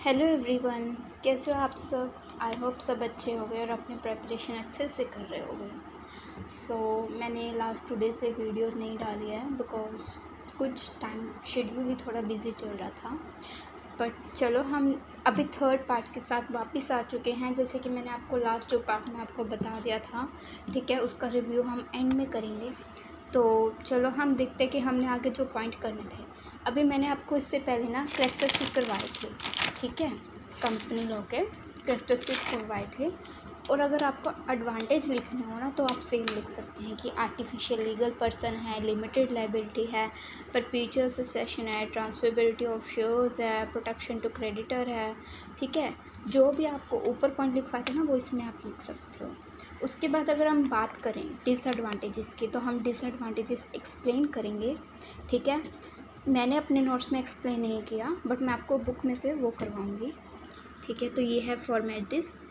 Hello everyone, कैसे हो आप सब। आई होप सब अच्छे हो गए और अपनी प्रेपरेशन अच्छे से कर रहे हो गए। मैंने लास्ट 2 डे से वीडियो नहीं डाली है बिकॉज कुछ टाइम शेड्यूल ही थोड़ा बिजी चल रहा था। बट चलो हम अभी थर्ड पार्ट के साथ वापस आ चुके हैं। जैसे कि मैंने आपको लास्ट पार्ट में आपको बता दिया था, ठीक है, उसका रिव्यू हम एंड में करेंगे। तो चलो हम देखते हैं कि हमने आगे जो पॉइंट करने थे। अभी मैंने आपको इससे पहले ना करैक्टरिस्टिक करवाए थे, ठीक है, कंपनी लॉ के करैक्टरिस्टिक करवाए थे। और अगर आपको एडवांटेज लिखने हो ना तो आप सेम लिख सकते हैं कि आर्टिफिशियल लीगल पर्सन है, लिमिटेड लाइबिलिटी है, परपेचुअल सक्सेशन है, ट्रांसफरेबिलिटी ऑफ शेयर्स है, प्रोटेक्शन टू क्रेडिटर है, ठीक है। जो भी आपको ऊपर पॉइंट लिखवाए थे ना वो इसमें आप लिख सकते हो। उसके बाद अगर हम बात करें डिसएडवांटेजेस की तो हम डिसएडवांटेजेस एक्सप्लेन करेंगे, ठीक है। मैंने अपने नोट्स में एक्सप्लेन नहीं किया बट मैं आपको बुक में से वो करवाऊँगी, ठीक है। तो ये है formalities,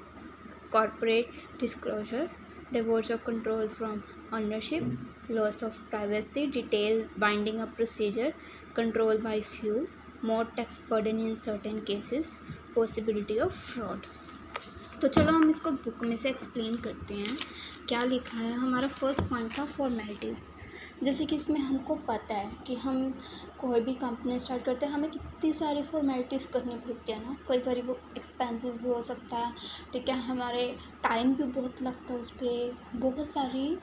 corporate disclosure, divorce of control from ownership, loss of privacy, detail binding up procedure, control by few, more tax burden in certain cases, possibility of fraud. तो चलो हम इसको बुक में से एक्सप्लेन करते हैं क्या लिखा है। हमारा फर्स्ट पॉइंट था फॉर्मेलिटीज़। जैसे कि इसमें हमको पता है कि हम कोई भी कंपनी स्टार्ट करते हैं हमें कितनी सारी फॉर्मेलिटीज़ करनी पड़ती है ना। कई बार वो एक्सपेंसेस भी हो सकता है, ठीक है, हमारे टाइम भी बहुत लगता है, उस पर बहुत सारी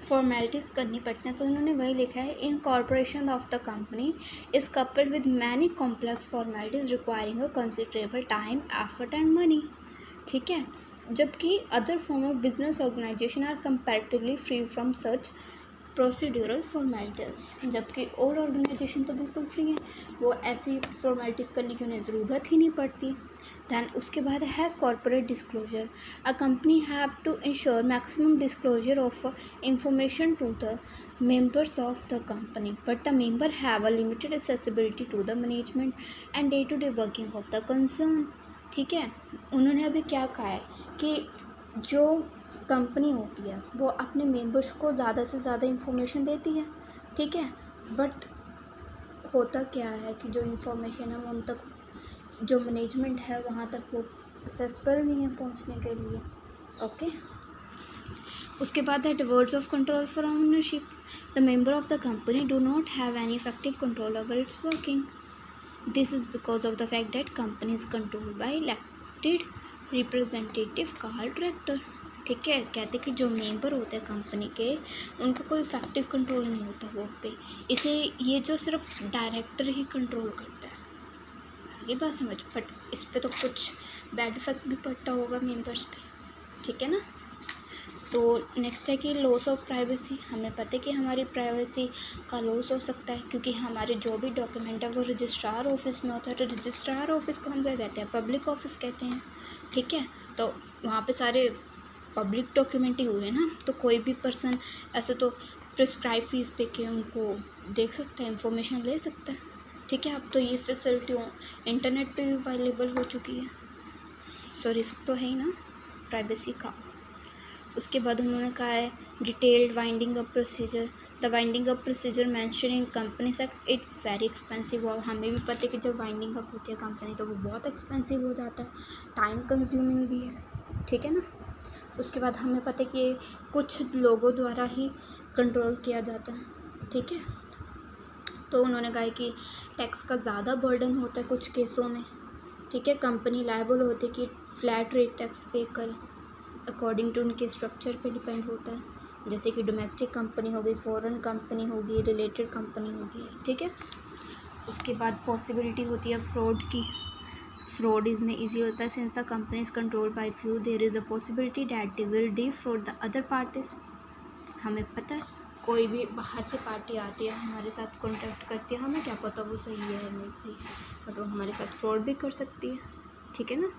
फॉर्मेलिटीज़ करनी पड़ती हैं। तो इन्होंने वही लिखा है, incorporation of the company is coupled with many complex formalities requiring a considerable time, effort and money, ठीक है। जबकि other form of business organisation are comparatively free from such procedural formalities. जबकि और ऑर्गेनाइजेशन तो बिल्कुल free हैं, वो ऐसी फॉर्मेलिटीज़ करने की उन्हें ज़रूरत ही नहीं पड़ती। दैन उसके बाद है corporate disclosure. A company have to ensure maximum disclosure of information to the members of the company, but the member have a limited accessibility to the management and day-to-day working of the concern, ठीक है। उन्होंने अभी क्या कहा है कि जो company होती है वो अपने मेंबर्स को ज़्यादा से ज़्यादा इंफॉर्मेशन देती है, ठीक है, बट होता क्या है कि जो इंफॉर्मेशन है उन तक जो मैनेजमेंट है वहाँ तक वो एक्सेसिबल नहीं है पहुँचने के लिए, ओके। उसके बाद है divorce of control for ownership. The member of the company do not have any effective control over it's working. This is because of the fact that company is controlled by elected representative called director, ठीक है। कहते कि जो member होते हैं company के उनका कोई इफेक्टिव कंट्रोल नहीं होता वो पे, इसे ये जो सिर्फ डायरेक्टर ही कंट्रोल करता है। आगे बात समझ, बट इस पर तो कुछ बैड इफेक्ट भी पड़ता होगा मेंबर्स पे, ठीक है ना। तो नेक्स्ट है कि लॉस ऑफ प्राइवेसी। हमें पता है कि हमारी प्राइवेसी का लॉस हो सकता है क्योंकि हमारे जो भी डॉक्यूमेंट है वो रजिस्ट्रार ऑफिस में होता है। तो रजिस्ट्रार ऑफिस को हम क्या कहते हैं, पब्लिक ऑफिस कहते हैं, ठीक है। तो वहाँ पे सारे पब्लिक डॉक्यूमेंट ही हुए ना, तो कोई भी पर्सन ऐसे तो प्रिस्क्राइब फीस दे के उनको देख सकता है, इंफॉर्मेशन ले सकता है, ठीक है। अब तो ये फैसिलिटी इंटरनेट पे भी अवेलेबल हो चुकी है, सो रिस्क तो है ही ना प्राइवेसी का। उसके बाद उन्होंने कहा है detailed winding up procedure. The winding up procedure mention in companies act it very expensive. और हमें भी पता है कि जब वाइंडिंग अप होती है कंपनी तो वो बहुत एक्सपेंसिव हो जाता है, टाइम कंज्यूमिंग भी है, ठीक है ना। उसके बाद हमें पता है कि कुछ लोगों द्वारा ही कंट्रोल किया जाता है, ठीक है। तो उन्होंने कहा कि टैक्स का ज़्यादा बर्डन होता है कुछ केसों में, ठीक है। कंपनी लायबल होती है कि फ्लैट रेट टैक्स पे करें, अकॉर्डिंग टू उनके स्ट्रक्चर पे डिपेंड होता है। जैसे कि डोमेस्टिक कंपनी होगी, फॉरेन कंपनी होगी, रिलेटेड कंपनी होगी, ठीक है। उसके बाद पॉसिबिलिटी होती है फ्रॉड की। फ्रॉड इसमें ईजी होता है since the company is controlled by few there is a possibility that they will defraud the other parties. हमें पता है कोई भी बाहर से पार्टी आती है हमारे साथ कॉन्टैक्ट करती है, हमें क्या पता वो सही है या नहीं सही, बट वो हमारे साथ फ्रॉड भी कर सकती है, ठीक है ना।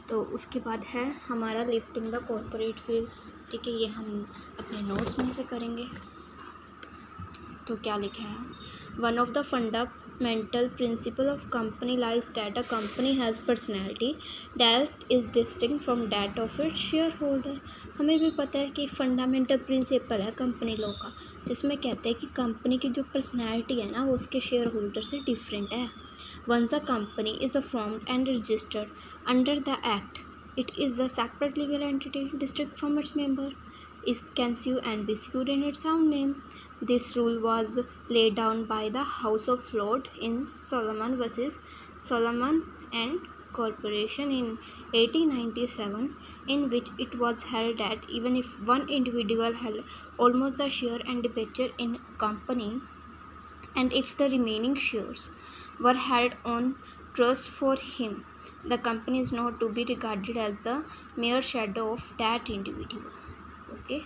तो उसके बाद है हमारा लिफ्टिंग द कॉर्पोरेट फील, ठीक है, ये हम अपने नोट्स में से करेंगे। तो क्या लिखा है, one of the fundamental principle of company lies that a company has personality that is distinct from that of its share holder. हमें भी पता है कि फंडामेंटल प्रिंसिपल है कंपनी लॉ का, जिसमें कहते हैं कि कंपनी की जो पर्सनैलिटी है ना वो उसके शेयर होल्डर से डिफरेंट है। Once a company is formed and registered under the Act, it is a separate legal entity distinct from its member. It can sue and be sued in its own name. This rule was laid down by the House of Lords in Solomon versus Solomon and Corporation in 1897, in which it was held that even if one individual held almost the share and debenture in a company, and if the remaining shares were held on trust for him, the company is not to be regarded as the mere shadow of that individual. Okay.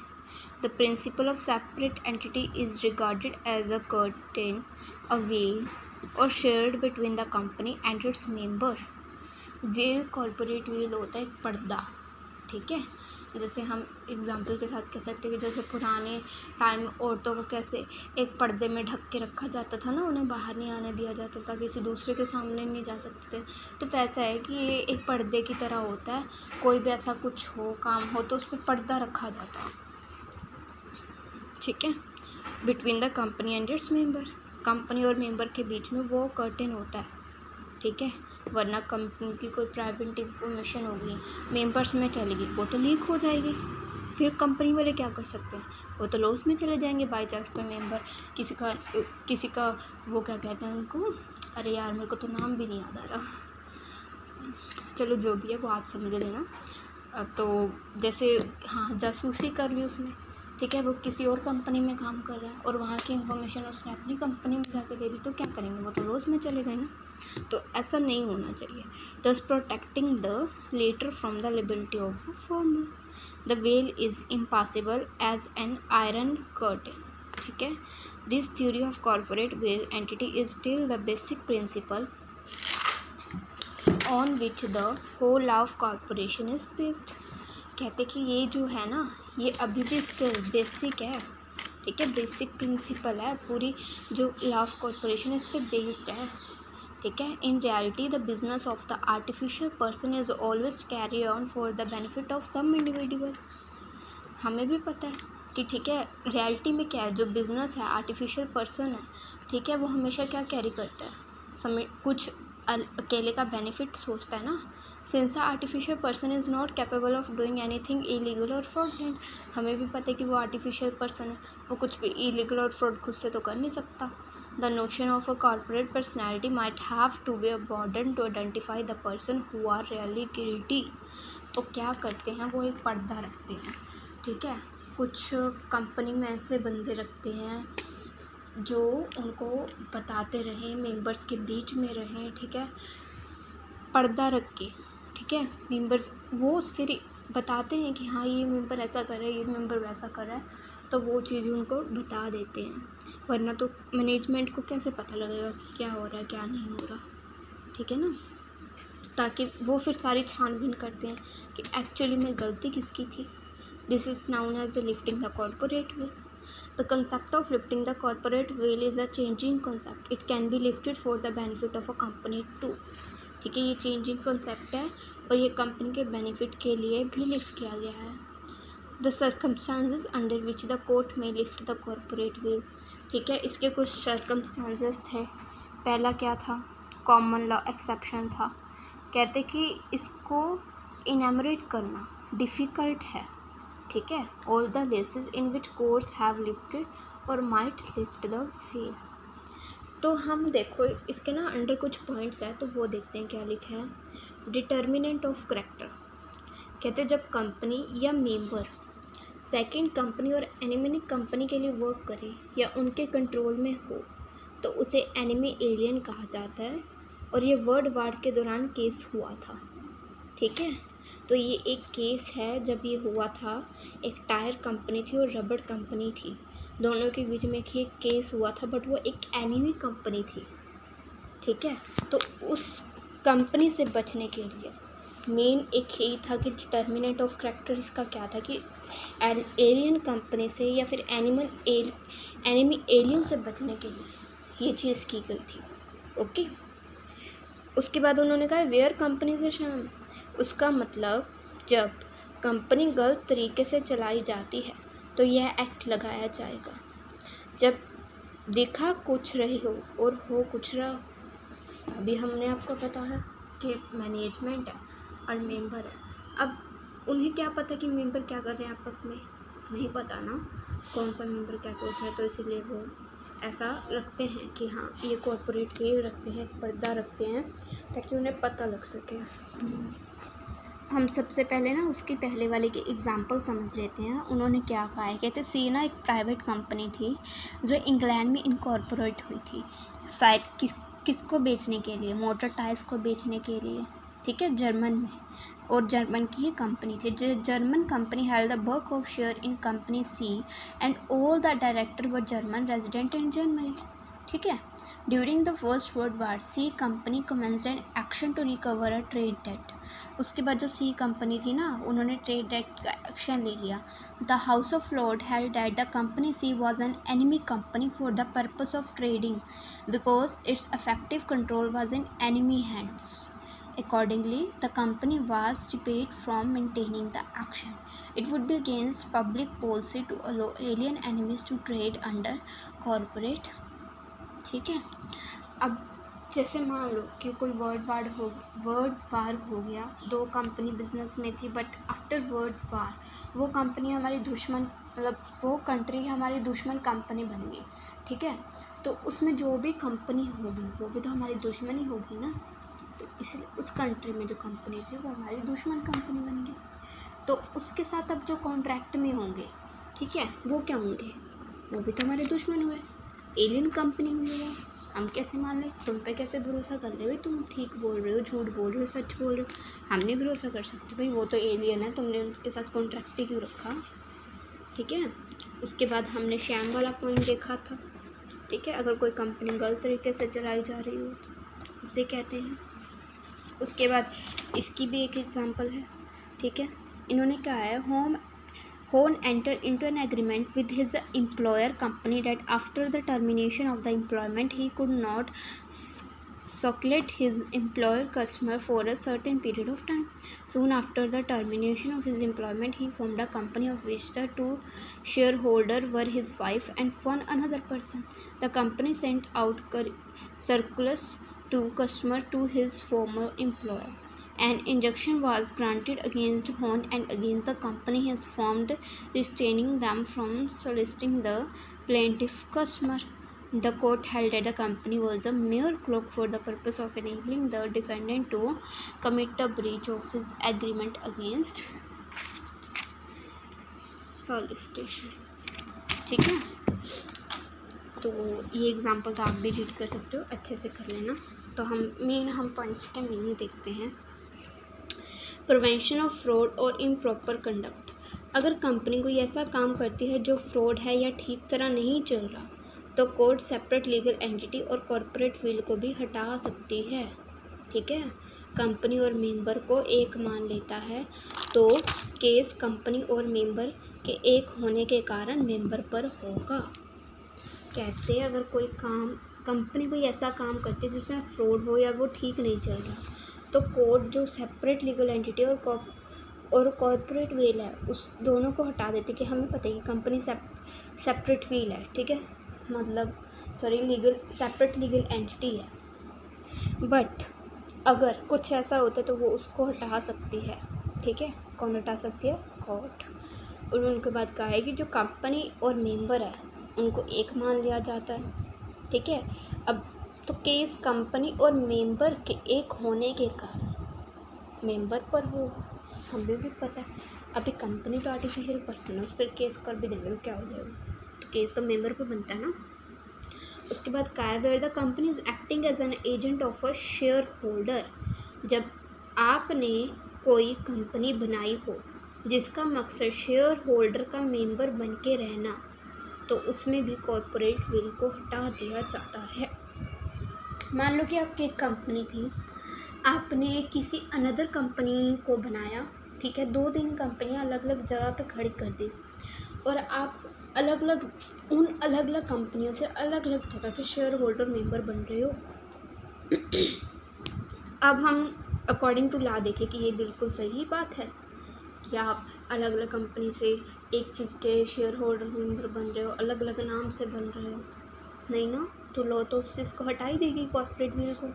The principle of separate entity is regarded as a curtain, a veil, or shared between the company and its member. Well corporate veil होता है एक पर्दा, ठीक है। जैसे हम example के साथ कह सकते हैं कि जैसे पुराने टाइम औरतों को कैसे एक पर्दे में ढक के रखा जाता था ना, उन्हें बाहर नहीं आने दिया जाता था, किसी दूसरे के सामने नहीं जा सकते थे। तो वैसा है कि ये एक पर्दे की तरह होता है, कोई भी ऐसा कुछ हो, काम हो, तो उस पर पर्दा रखा जाता है, ठीक है। Between the company and its member, company और मेंबर के बीच में वो कर्टेन होता है, ठीक है। वरना कंपनी की कोई प्राइवेट इंफॉर्मेशन होगी, मेंबर्स में चलेगी, वो तो लीक हो जाएगी, फिर कंपनी वाले क्या कर सकते हैं, वो तो लॉस में चले जाएंगे। बाई चांस कोई मेंबर किसी का वो क्या कहते हैं उनको, अरे यार मेरे को तो नाम भी नहीं याद आ रहा, चलो जो भी है वो आप समझ लेना। तो जैसे हाँ जासूसी कर ली उसने, ठीक है, वो किसी और कंपनी में काम कर रहा है और वहाँ की इन्फॉर्मेशन उसने अपनी कंपनी में जाकर दे दी, तो क्या करेंगे, वो तो लॉस में चले गए ना। तो ऐसा नहीं होना चाहिए। Thus protecting the latter from the liability of former. The veil is impossible as an iron curtain, ठीक है। This theory of corporate veil entity is still the basic principle on which the whole of corporation is based. कहते कि ये जो है ना, ये अभी भी स्टिल बेसिक है, ठीक है, बेसिक प्रिंसिपल है, पूरी जो लॉ ऑफ कॉर्पोरेशन इस पर बेस्ड है, ठीक है। In reality the business of the artificial person is always carry on for the benefit of some individual. हमें भी पता है कि ठीक है, रियलिटी में क्या है, जो बिजनेस है आर्टिफिशियल पर्सन है, ठीक है, वो हमेशा क्या कैरी करता है, कुछ अकेले का बेनिफिट सोचता है ना। Since the artificial person is not capable of doing anything illegal और फ्रॉडलेंट, हमें भी पता है कि वो आर्टिफिशियल पर्सन है, वो कुछ भी इलीगल और फ्रॉड खुद से तो कर नहीं सकता। The notion of a corporate personality might have to be abandoned to identify the person who are really guilty. तो क्या करते हैं, वो एक पर्दा रखते हैं, ठीक है। कुछ कंपनी में ऐसे बंदे रखते हैं जो उनको बताते रहें, मेंबर्स के बीच में रहें, ठीक है, पर्दा रख के, ठीक है। मेंबर्स वो फिर बताते हैं कि हाँ ये मेंबर ऐसा कर रहा है, ये मेंबर वैसा कर रहा है, तो वो चीज़ उनको बता देते हैं। वरना तो मैनेजमेंट को कैसे पता लगेगा कि क्या हो रहा है क्या नहीं हो रहा, ठीक है ना। ताकि वो फिर सारी छानबीन करते हैं कि एक्चुअली में गलती किसकी थी। This is known as the lifting the corporate veil. The concept of lifting the corporate veil is a changing concept. It can be lifted for the benefit of a company too. ठीक है, ये changing concept है और ये company के benefit के लिए भी लिफ्ट किया गया है। The circumstances under which the court may lift the corporate veil, ठीक है, इसके कुछ circumstances थे। पहला क्या था, कॉमन लॉ एक्सेप्शन था। कहते कि इसको इनैमरेट करना डिफ़िकल्ट है, ठीक है। All the cases in which courts have lifted और माइट लिफ्ट द वेल। तो हम देखो इसके ना अंडर कुछ पॉइंट्स है, तो वो देखते हैं क्या लिखा है। डिटर्मिनेंट ऑफ करेक्टर, कहते हैं जब कंपनी या मेंबर सेकंड कंपनी और एनिमी कंपनी के लिए वर्क करे या उनके कंट्रोल में हो, तो उसे एनिमी एलियन कहा जाता है। और ये वर्ल्ड वार के दौरान केस हुआ था, ठीक है। तो ये एक केस है जब ये हुआ था, एक टायर कंपनी थी और रबड़ कंपनी थी, दोनों के बीच में एक केस हुआ था, बट वो एक एनिमी कंपनी थी, ठीक है। तो उस कंपनी से बचने के लिए मेन एक यही था कि डिटर्मिनेंट ऑफ करेक्टर इसका क्या था कि एलियन कंपनी से या फिर एनिमी एलियन से बचने के लिए ये चीज़ की गई थी, ओके। उसके बाद उन्होंने कहा वेयर कंपनी से शाम, उसका मतलब जब कंपनी गलत तरीके से चलाई जाती है तो यह एक्ट लगाया जाएगा। जब दिखा कुछ रही हो और हो कुछ रहा, अभी हमने आपको बताया कि मैनेजमेंट है और मेंबर है। अब उन्हें क्या पता कि मेंबर क्या कर रहे हैं आपस में, नहीं पता ना कौन सा मेंबर क्या सोच रहा है, तो इसीलिए वो ऐसा रखते हैं कि हाँ ये कॉर्पोरेट वेल रखते हैं, पर्दा रखते हैं ताकि उन्हें पता लग सके। हम सबसे पहले ना उसकी पहले वाले की एग्जांपल समझ लेते हैं। उन्होंने क्या कहा है, कहते सी ना एक प्राइवेट कंपनी थी जो इंग्लैंड में इनकॉर्पोरेट हुई थी, शायद किसको बेचने के लिए, मोटर टायर्स को बेचने के लिए, ठीक है, जर्मन में, और जर्मन की ही कंपनी थी। German company held the bulk of share in company C and all the director were German resident in Germany, ठीक है। During the First World War C company commenced an action to recover a trade debt. उसके बाद जो सी company थी ना, उन्होंने trade date का action ले लिया। The House of Lord held that the company C was an enemy company for the purpose of trading because its effective control was in enemy hands. Accordingly, the company was debarred from maintaining the action. It would be against public policy to allow alien enemies to trade under corporate, ठीक है। अब जैसे मान लो कि कोई world war हो गया, दो कंपनी बिजनेस में थी, बट आफ्टर वर्ल्ड वार वो कंपनी हमारी दुश्मन, मतलब वो कंट्री हमारी दुश्मन कंपनी बन गई, ठीक है। तो उसमें जो भी कंपनी होगी वो भी तो हमारी दुश्मन ही होगी ना, तो इसलिए उस कंट्री में जो कंपनी थी वो हमारी दुश्मन कंपनी बन गई। तो उसके साथ अब जो कॉन्ट्रैक्ट में होंगे, ठीक है, वो क्या होंगे, वो भी तो हमारे दुश्मन हुए, एलियन कंपनी हुई वो। हम कैसे मान लें, तुम पे कैसे भरोसा कर ले भाई, तुम ठीक बोल रहे हो, झूठ बोल रहे हो, सच बोल रहे हो, हम नहीं भरोसा कर सकते भाई, वो तो एलियन है, तुमने उनके साथ कॉन्ट्रैक्ट ही क्यों रखा, ठीक है। उसके बाद हमने शैम वाला पॉइंट देखा था, ठीक है, अगर कोई कंपनी गलत तरीके से चलाई जा रही हो तो उसे कहते हैं। उसके बाद इसकी भी एक एग्जांपल है, ठीक है। इन्होंने कहा है Horn entered into an agreement with his employer company that after the termination of the employment he could not solicit his employer customer for a certain period of time. Soon after the termination of his employment he formed a company of which the two shareholders were his wife and one another person. The company sent out circulars to customers to his former employer. An injunction was granted against Horn and against the company he has formed, restraining them from soliciting the plaintiff customer. The court held that the company was a mere cloak for the purpose of enabling the defendant to commit the breach of his agreement against solicitation, ठीक है। तो ये example तो आप भी read कर सकते हो, अच्छे से कर लेना। तो हम पॉइंट्स के मीनिंग देखते हैं। प्रिवेंशन ऑफ फ्रॉड और इम्प्रॉपर कंडक्ट। अगर कंपनी कोई ऐसा काम करती है जो फ्रॉड है या ठीक तरह नहीं चल रहा, तो कोर्ट सेपरेट लीगल एंटिटी और कॉर्पोरेट विल को भी हटा सकती है, ठीक है। कंपनी और मेंबर को एक मान लेता है तो केस कंपनी और मेंबर के एक होने के कारण मेंबर पर होगा। कहते हैं अगर कोई कंपनी कोई ऐसा काम करती है जिसमें फ्रॉड हो या वो ठीक नहीं चल रहा, तो कोर्ट जो सेपरेट लीगल एंटिटी और कॉर्पोरेट वेल है उस दोनों को हटा देते कि हमें पता है कि कंपनी सेपरेट वेल है, ठीक है, मतलब सेपरेट लीगल एंटिटी है। बट अगर कुछ ऐसा होता है तो वो उसको हटा सकती है, ठीक है। कौन हटा सकती है, कोर्ट। और उनके बाद कहा है कि जो कंपनी और मेंबर है उनको एक मान लिया जाता है, ठीक है। अब तो केस कंपनी और मेंबर के एक होने के कारण मेंबर पर होगा, हमें भी पता है। अभी कंपनी तो आर्टिफिशियल पर्सन है, उस पर केस कर भी देंगे तो क्या हो जाएगा, तो केस तो मेंबर पर बनता है ना। उसके बाद क्या है, where the company is acting as an agent of a shareholder. जब आपने कोई कंपनी बनाई हो जिसका मकसद शेयर होल्डर का मेंबर बन के रहना, तो उसमें भी कॉर्पोरेट विल को हटा दिया जाता है। मान लो कि आपकी एक कंपनी थी, आपने किसी अनदर कंपनी को बनाया, ठीक है, 2-3 कंपनियां अलग अलग जगह पे खड़ी कर दी और आप अलग अलग कंपनियों से अलग अलग जगह के शेयर होल्डर मेंबर बन रहे हो। अब हम अकॉर्डिंग टू लॉ देखें कि ये बिल्कुल सही बात है कि आप अलग अलग कंपनी से एक चीज़ के शेयर होल्डर मेंबर बन रहे हो, अलग अलग नाम से बन रहे हो, नहीं ना। तो लॉ तो उस चीज़ को हटा ही देगी, कॉर्पोरेट विल को।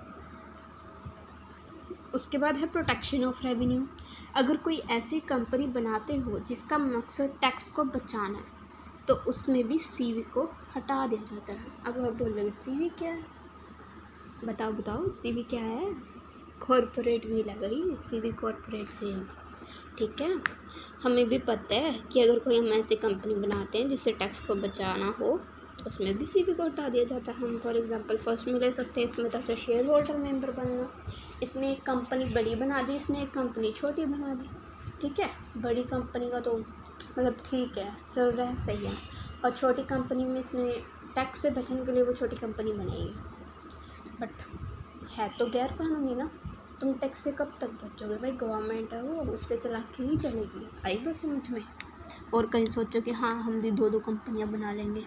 उसके बाद है प्रोटेक्शन ऑफ रेवेन्यू। अगर कोई ऐसी कंपनी बनाते हो जिसका मकसद टैक्स को बचाना है तो उसमें भी सीवी को हटा दिया जाता है। अब आप बोलोगे सीवी क्या है, बताओ सीवी क्या है? कॉरपोरेट व्हील है भाई, सीवी कॉरपोरेट व्हील। ठीक है, हमें भी पता है कि अगर कोई हम ऐसी कंपनी बनाते हैं जिससे टैक्स को बचाना हो तो उसमें भी सीवी को हटा दिया जाता है। हम फॉर एग्जांपल फर्स्ट में ले सकते हैं, इसमें था शेयर होल्डर मेंबर बनना। इसने एक कंपनी बड़ी बना दी, इसने एक कंपनी छोटी बना दी। ठीक है, बड़ी कंपनी का तो मतलब ठीक है, चल रहा है, सही है, और छोटी कंपनी में इसने टैक्स से बचने के लिए वो छोटी कंपनी बनाई है, बट है तो गैर कानूनी ना। तुम टैक्स से कब तक बचोगे भाई? गवर्नमेंट है वो, उससे चला के नहीं चलेगी। आई बस समझ में? और कहीं सोचो कि हाँ हम भी दो कंपनियां बना लेंगे।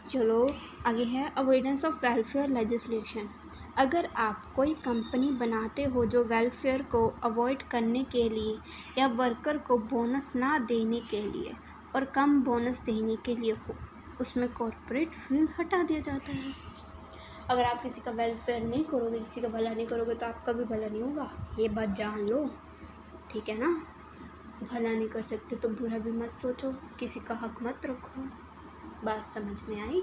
चलो आगे है अवॉइडेंस ऑफ वेलफेयर लेजिस्लेशन। अगर आप कोई कंपनी बनाते हो जो वेलफेयर को अवॉइड करने के लिए या वर्कर को बोनस ना देने के लिए और कम बोनस देने के लिए हो, उसमें कॉर्पोरेट व्हील हटा दिया जाता है। अगर आप किसी का वेलफेयर नहीं करोगे, किसी का भला नहीं करोगे तो आपका भी भला नहीं होगा, ये बात जान लो। ठीक है ना? भला नहीं कर सकते तो बुरा भी मत सोचो, किसी का हक मत रखो। बात समझ में आई?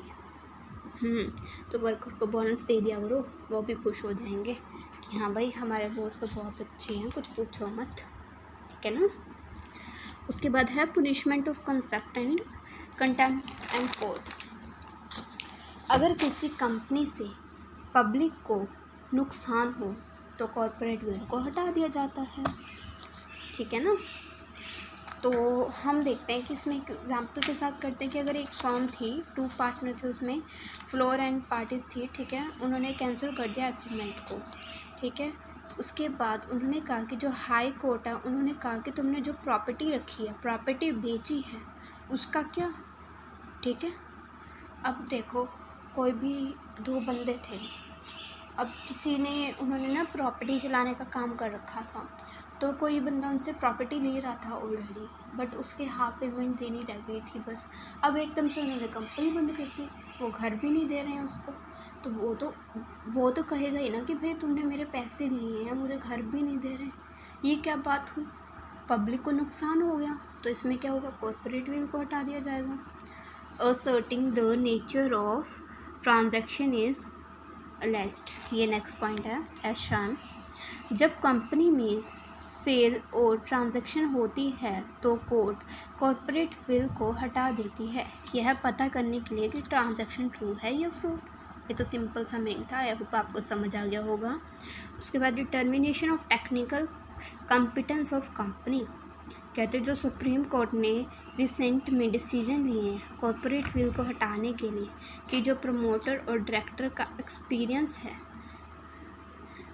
तो वर्कर को बोनस दे दिया करो, वो भी खुश हो जाएंगे कि हाँ भाई हमारे बॉस तो बहुत अच्छे हैं, कुछ पूछो मत। ठीक है ना? उसके बाद है punishment of contempt and court. अगर किसी कंपनी से पब्लिक को नुकसान हो तो कॉर्पोरेट व्हील को हटा दिया जाता है। ठीक है ना? तो हम देखते हैं कि इसमें एक एग्जाम्पल के साथ करते हैं कि अगर एक फर्म थी, 2 पार्टनर थे, उसमें फ्लोर एंड पार्टीज थी। ठीक है, उन्होंने कैंसिल कर दिया एग्रीमेंट को। ठीक है, उसके बाद उन्होंने कहा कि जो हाई कोर्ट है, उन्होंने कहा कि तुमने जो प्रॉपर्टी रखी है, प्रॉपर्टी बेची है, उसका क्या? ठीक है, अब देखो कोई भी 2 बंदे थे, अब किसी ने उन्होंने ना प्रॉपर्टी चलाने का काम कर रखा था, तो कोई बंदा उनसे प्रॉपर्टी ले रहा था ऑलरेडी, बट उसके हाफ पेमेंट देनी रह गई थी बस। अब एकदम से उन्होंने कंपनी बंद कर दी, वो घर भी नहीं दे रहे हैं उसको, तो वो तो कहेगा ही ना कि भाई तुमने मेरे पैसे लिए हैं, मुझे घर भी नहीं दे रहे। ये क्या बात हुई? पब्लिक को नुकसान हो गया, तो इसमें क्या होगा? कॉर्पोरेट व्हील को हटा दिया जाएगा। Asserting the nature of transaction is alleged, ये नेक्स्ट पॉइंट है। एशान, जब कंपनी में सेल और ट्रांजैक्शन होती है तो कोर्ट कॉर्पोरेट व्हील को हटा देती है, यह पता करने के लिए कि ट्रांजैक्शन ट्रू है या फ्रॉड। ये तो सिंपल सा मीनिंग था, आई होप आपको समझ आ गया होगा। उसके बाद determination of technical competence of company, कहते जो सुप्रीम कोर्ट ने रिसेंट में डिसीजन लिए हैं कॉर्पोरेट व्हील को हटाने के लिए कि जो प्रमोटर और डायरेक्टर का एक्सपीरियंस है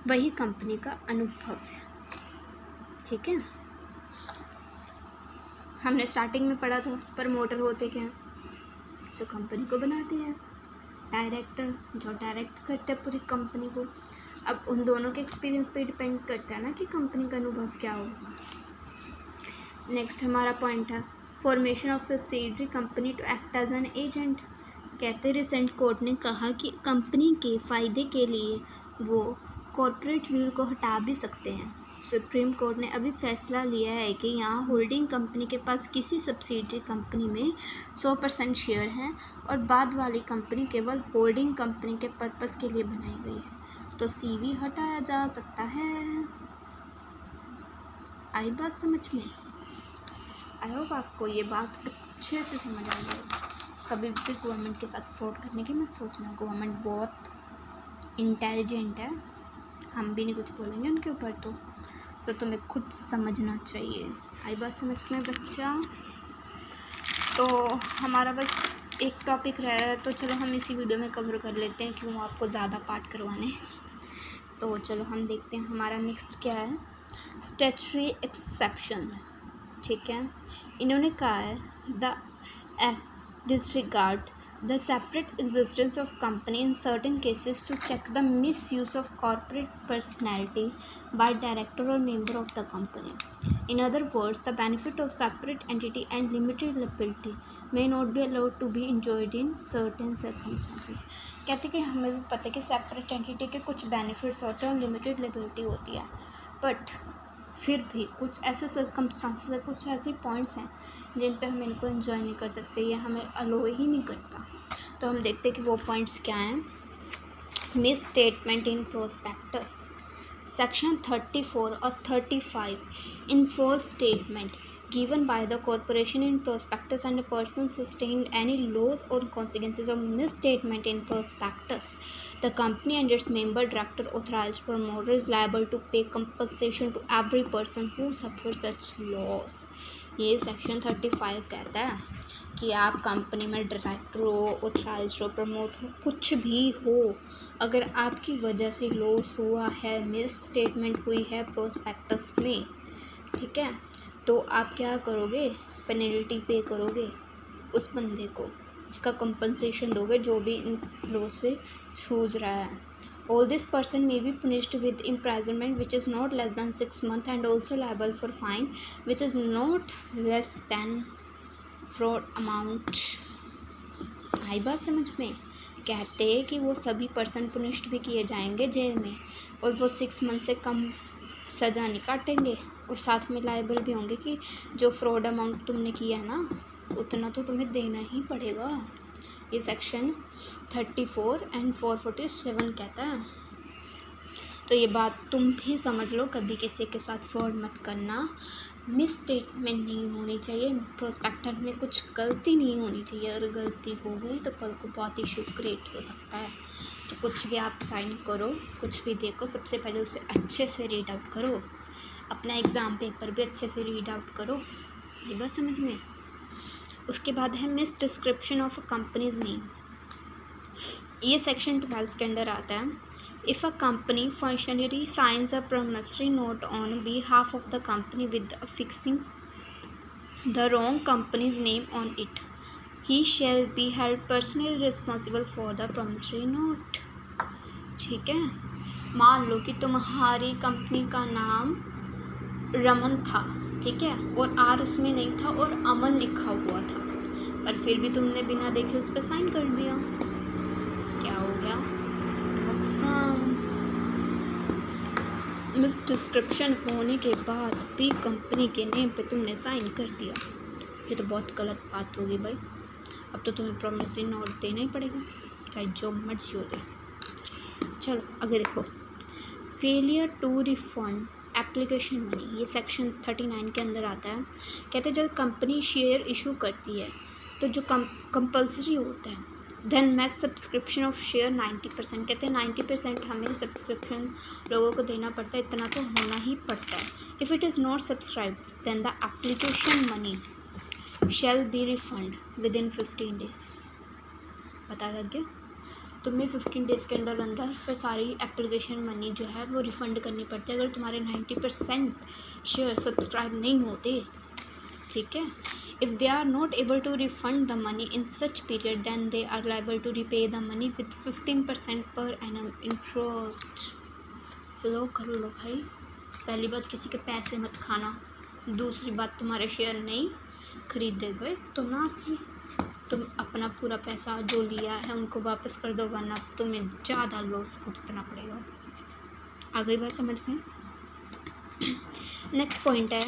वही कंपनी का अनुभव है। ठीक है, हमने स्टार्टिंग में पढ़ा था प्रमोटर होते क्या, जो कंपनी को बनाते हैं, डायरेक्टर जो डायरेक्ट करते हैं पूरी कंपनी को। अब उन दोनों के एक्सपीरियंस पे डिपेंड करता है ना कि कंपनी का अनुभव क्या होगा। नेक्स्ट हमारा पॉइंट है formation of subsidiary company to act as an agent. कहते रिसेंट कोर्ट ने कहा कि कंपनी के फ़ायदे के लिए वो कॉर्पोरेट व्हील को हटा भी सकते हैं। सुप्रीम कोर्ट ने अभी फैसला लिया है कि यहाँ होल्डिंग कंपनी के पास किसी सब्सिडियरी कंपनी में 100% शेयर हैं और बाद वाली कंपनी केवल होल्डिंग कंपनी के पर्पस के लिए बनाई गई है, तो सीवी हटाया जा सकता है। आई बात समझ में? आई होप आपको ये बात अच्छे से समझ आ गई। कभी भी गवर्नमेंट के साथ फ्रॉड करने की मत सोचना, गवर्नमेंट बहुत इंटेलिजेंट है, हम भी नहीं कुछ बोलेंगे उनके ऊपर, तो सो तुम्हें खुद समझना चाहिए। आई बात समझ में बच्चा? तो हमारा बस एक टॉपिक रह रहा है, तो चलो हम इसी वीडियो में कवर कर लेते हैं, क्यों आपको ज़्यादा पार्ट करवाने। तो चलो हम देखते हैं हमारा नेक्स्ट क्या है, स्टैट्यूटरी एक्सेप्शन। ठीक है, इन्होंने कहा है the act disregard The separate existence of company in certain cases to check the misuse of corporate personality by director or member of the company. In other words, the benefit of separate entity and limited liability may not be allowed to be enjoyed in certain circumstances. कहते कि हमें भी पता है कि separate entity के कुछ benefits होते हैं और लिमिटेड लिबिलिटी होती है, बट फिर भी कुछ ऐसे सर्कमस्टांसेस है, कुछ ऐसे पॉइंट्स हैं जिन पे हम इनको एंजॉय नहीं कर सकते या हमें अलो ही नहीं करता. तो हम देखते हैं कि वो पॉइंट्स क्या हैं. Misstatement in prospectus. Section 34 और 35 in false statement given by the corporation in prospectus and a person sustained any loss or consequences of misstatement in prospectus, the company and its member director authorized promoter is liable to pay compensation to every person who suffers such loss. ये section 35 कहता है कि आप company में director हो, authorised हो, promoter हो, कुछ भी हो, अगर आपकी वजह से लॉस हुआ है, मिस स्टेटमेंट हुई है प्रोस्पेक्टस में, ठीक है, तो आप क्या करोगे, पेनल्टी पे करोगे उस बंदे को, उसका कंपनसेशन दोगे जो भी इन लॉस से जूझ रहा है. All this person may be punished with imprisonment which is not less than 6 months and also liable for fine which is not less than fraud amount. आई बात समझ में. कहते हैं कि वो सभी पर्सन पुनिश्ड भी किए जाएंगे जेल में और वो 6 मंथ से कम सज़ा नहीं काटेंगे और साथ में लायबल भी होंगे कि जो फ्रॉड अमाउंट तुमने किया है ना उतना तो तुम्हें देना ही पड़ेगा. ये सेक्शन 34 एंड 447 कहता है. तो ये बात तुम भी समझ लो, कभी किसी के साथ फ्रॉड मत करना, मिस स्टेटमेंट नहीं होनी चाहिए, प्रोस्पेक्टर में कुछ गलती नहीं होनी चाहिए. अगर गलती हो गई तो कल को बहुत इशू क्रिएट हो सकता है. तो कुछ भी आप साइन करो, कुछ भी देखो, सबसे पहले उसे अच्छे से रीड आउट करो, अपना एग्ज़ाम पेपर भी अच्छे से रीड आउट करो. ये बात समझ में. उसके बाद है miss description of a companies name. ये सेक्शन 12 के अंडर आता है. If a company functionary science a promissory note on behalf of the company with fixing the wrong companies name on it, he shall be held personally responsible for the promissory note. ठीक है, मान लो कि तुम्हारी company का नाम रमन था, ठीक है, और आर उसमें नहीं था और अमन लिखा हुआ था, पर फिर भी तुमने बिना देखे उस पर साइन कर दिया. क्या हो गया, नुकसान. मिस डिस्क्रिप्शन होने के बाद भी कंपनी के नेम पे तुमने साइन कर दिया, ये तो बहुत गलत बात होगी भाई. अब तो तुम्हें प्रॉमिसरी नोट देना ही पड़ेगा, चाहे जो मर्जी हो जाए. चलो आगे देखो. Failure to refund application money. ये सेक्शन 39 के अंदर आता है. कहते हैं जब कंपनी शेयर इशू करती है तो जो कंपल्सरी होता है, then max subscription of share 90%. कहते हैं 90% हमें सब्सक्रिप्शन लोगों को देना पड़ता है, इतना तो होना ही पड़ता है. If it is not subscribe then the application money shall be refund within 15 days. पता लग गया. तुम्हें 15 डेज़ के अंदर फिर सारी एप्लीकेशन मनी जो है वो रिफ़ंड करनी पड़ती है अगर तुम्हारे 90% शेयर सब्सक्राइब नहीं होते, ठीक है. If they are not able to refund the money in such period then they are liable to repay the money with 15% per annum interest. लो कर लो भाई. पहली बात किसी के पैसे मत खाना, दूसरी बात तुम्हारे शेयर नहीं खरीदे गए तो नास्ती, तुम अपना पूरा पैसा जो लिया है उनको वापस कर दो, वरना तुम्हें ज़्यादा लॉस भुगतना पड़ेगा. आ गई बात समझ में. नेक्स्ट पॉइंट है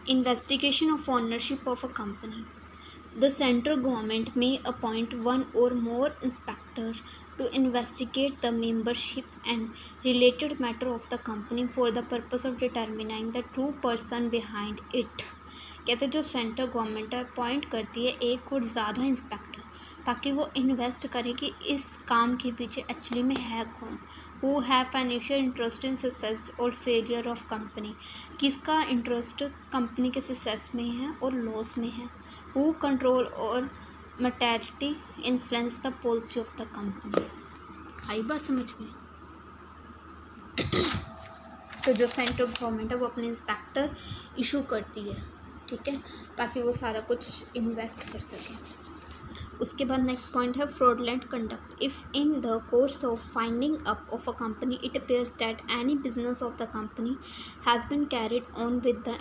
investigation of ownership of a company. The central government में अपॉइंट वन और मोर inspector to investigate the membership and related matter of the company for the purpose of determining the true person behind it. कहते जो central government appoint करती है एक और ज़्यादा inspector ताकि वो इन्वेस्ट करे कि इस काम के पीछे एक्चुअली में है कौन. हु है फाइनेंशियल इंटरेस्ट इन सक्सेस और फेलियर ऑफ कंपनी. किसका इंटरेस्ट कंपनी के सक्सेस में है और लॉस में है. हु कंट्रोल और materially influence the policy of the company. आई बात समझ में. तो जो सेंट्रल गवर्नमेंट है वो अपने इंस्पेक्टर इशू करती है, ठीक है, ताकि वो सारा कुछ इन्वेस्ट कर सके. उसके बाद नेक्स्ट पॉइंट है fraudulent conduct. If in the course of finding up of a company it appears that any business of the company has been carried on with the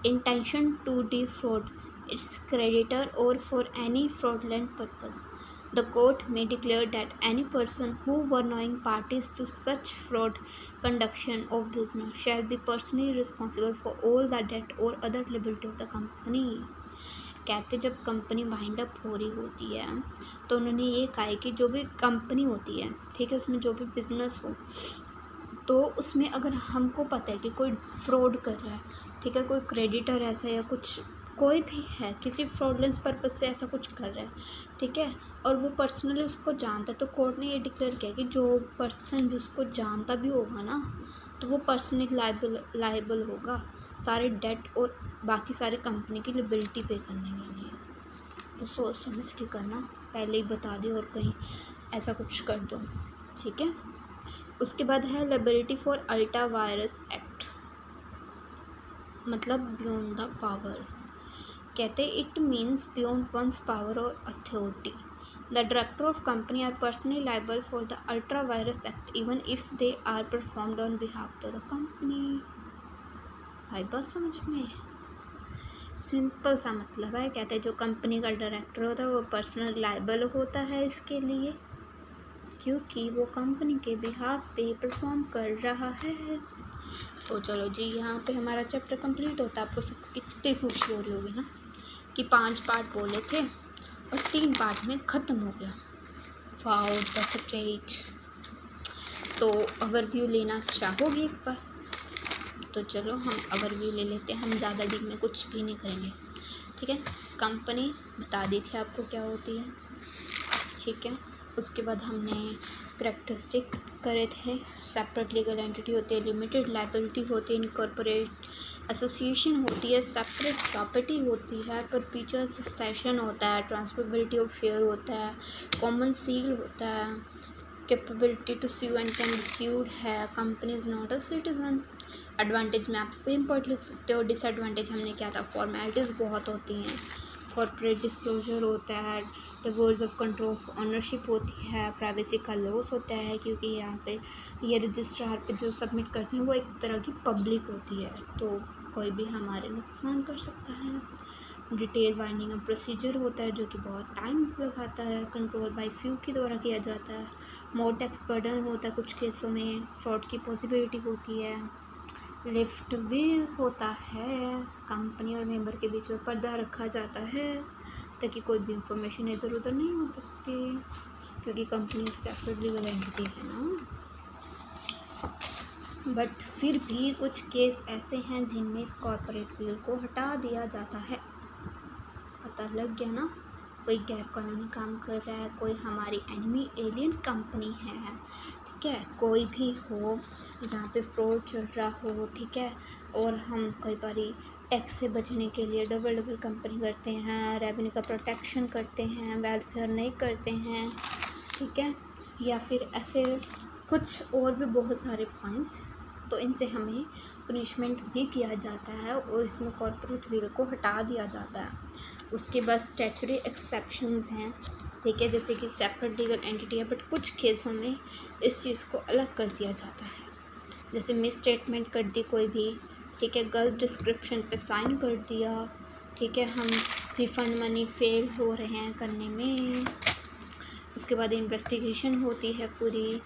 intention to defraud its creditor और for any fraudulent purpose, the court may declare that any person who were knowing parties to such fraud conduction of business shall be personally responsible for all the debt or other liability of the company। कहते जब company wind up हो रही होती है तो उन्होंने ये कहा है कि जो भी कंपनी होती है, ठीक है, उसमें जो भी बिजनेस हो, तो उसमें अगर हमको पता है कि कोई फ्रॉड कर रहा है, ठीक है, कोई क्रेडिटर ऐसा या कुछ कोई भी है किसी फ्रॉडलेंस पर्पज से ऐसा कुछ कर रहा है, ठीक है, और वो पर्सनली उसको जानता है, तो कोर्ट ने ये डिक्लेयर किया कि जो पर्सन भी उसको जानता भी होगा ना, तो वो पर्सनली लाइबल होगा सारे डेट और बाकी सारे कंपनी की लिबिलिटी पे करने के लिए। तो सोच समझ के करना, पहले ही बता दी और कहीं ऐसा कुछ कर दो, ठीक है। उसके बाद है liability for ultra vires act, मतलब बियॉन्ड द पावर। कहते it means beyond one's power और authority. The director of company are personally liable for the ultra vires act even if they are performed on behalf of the company. भाई बात समझ में, simple सा मतलब है। कहते हैं जो कंपनी का डायरेक्टर होता है वो पर्सनल लाइबल होता है इसके लिए, क्योंकि वो कंपनी के बिहाफ पे परफॉर्म कर रहा है। तो चलो जी, यहाँ पे हमारा चैप्टर कंप्लीट होता है। आपको सब कितनी खुशी हो रही होगी ना कि 5 पार्ट बोले थे और 3 पार्ट में ख़त्म हो गया। Wow that's great. तो ओवरव्यू लेना चाहोगे एक बार? तो चलो हम ओवरव्यू ले लेते हैं। हम ज़्यादा डीप में कुछ भी नहीं करेंगे, ठीक है। कंपनी बता दी थी आपको क्या होती है, ठीक है। उसके बाद हमने करैक्टरिस्टिक करे थे। सेपरेट लीगल एंटिटी होती है, लिमिटेड लायबिलिटी होती है, इनकॉर्पोरेट एसोसिएशन होती है, सेपरेट प्रॉपर्टी होती है, परपेचुअल सक्सेशन होता है, ट्रांसफरेबिलिटी ऑफ शेयर होता है, कॉमन सील होता है, capability to sue and can be sued है, company is not a citizen. Advantage में आप सेम पॉइंट लिख सकते हो। डिसएडवांटेज हमने क्या था, फॉर्मेलिटीज़ बहुत होती हैं, कॉर्पोरेट डिस्क्लोजर होता है, डिवोर्स ऑफ कंट्रोल ऑनरशिप होती है, प्राइवेसी का लॉस होता है, क्योंकि यहाँ पे ये रजिस्ट्रार पे जो सबमिट करते हैं वो एक तरह की पब्लिक होती है, तो कोई भी हमारे नुकसान कर सकता है। डिटेल बाइंडिंग ऑफ प्रोसीजर होता है जो कि बहुत टाइम लगाता है, कंट्रोल बाय फ्यू के द्वारा किया जाता है। मोर टैक्स बर्डन होता है कुछ केसों में, फ्रॉड की पॉसिबिलिटी होती है। लिफ्ट विल होता है, कंपनी और मेंबर के बीच में पर्दा रखा जाता है ताकि कोई भी इंफॉर्मेशन इधर उधर नहीं हो सकती, क्योंकि कंपनी सेपरेट लीगल एंटिटी है ना। बट फिर भी कुछ केस ऐसे हैं जिनमें इस कॉर्पोरेट विल को हटा दिया जाता है। पता लग गया ना, कोई गैर कानूनी काम कर रहा है, कोई हमारी एनिमी एलियन कंपनी है, ठीक है, कोई भी हो जहाँ पे फ्रॉड चल रहा हो, ठीक है, और हम कई बारी टैक्स से बचने के लिए डबल कंपनी करते हैं, रेवेन्यू का प्रोटेक्शन करते हैं, वेलफेयर नहीं करते हैं, ठीक है, या फिर ऐसे कुछ और भी बहुत सारे पॉइंट्स, तो इनसे हमें पनिशमेंट भी किया जाता है और इसमें कॉर्पोरेट विल को हटा दिया जाता है। उसके बाद स्टैट्यूटरी एक्सेप्शंस हैं, ठीक है, जैसे कि सेपरेट लीगल एंटिटी है, बट कुछ केसों में इस चीज़ को अलग कर दिया जाता है, जैसे मिस स्टेटमेंट कर दी कोई भी, ठीक है, गलत डिस्क्रिप्शन पे साइन कर दिया, ठीक है, हम रिफ़ंड मनी फेल हो रहे हैं करने में। उसके बाद इन्वेस्टिगेशन होती है पूरी,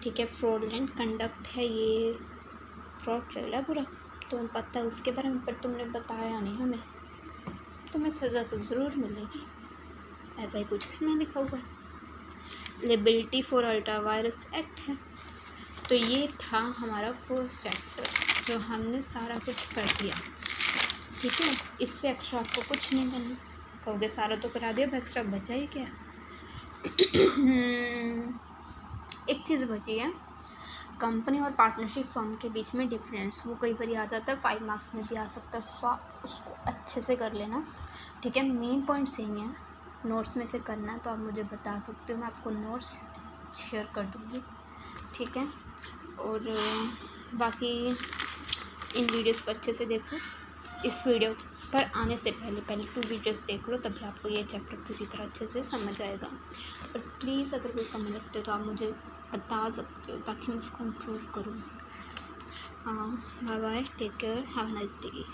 ठीक है, फ्रॉडलेंट कंडक्ट है, ये फ्रॉड चल रहा है पूरा, तो पता है उसके बारे में, पर तुमने बताया नहीं हमें, तुम्हें सज़ा तो ज़रूर मिलेगी, ऐसा ही कुछ इसमें लिखा हुआ है। Liability for ultra vires act है। तो ये था हमारा फर्स्ट चैप्टर जो हमने सारा कुछ कर दिया, ठीक है। इससे एक्स्ट्रा आपको कुछ नहीं करना, कहोगे सारा तो करा दिया, अब एक्स्ट्रा बचा ही क्या। एक चीज़ बची है, कंपनी और पार्टनरशिप फर्म के बीच में डिफरेंस, वो कई बार आ जाता है, 5 मार्क्स में भी आ सकता है, तो आप उसको अच्छे से कर लेना, ठीक है। मेन पॉइंट सेम है, नोट्स में से करना है तो आप मुझे बता सकते हो, मैं आपको नोट्स शेयर कर दूँगी, ठीक है। और बाकी इन वीडियोस को अच्छे से देखो। इस वीडियो पर आने से पहले 2 वीडियोस देख लो, तभी आपको ये चैप्टर पूरी तरह अच्छे से समझ आएगा। और प्लीज़ अगर कोई कमी लगती हो तो आप मुझे बता सकते हो ताकि मैं उसको इम्प्रूव करूँ। हाँ, bye bye, take care, have a nice day.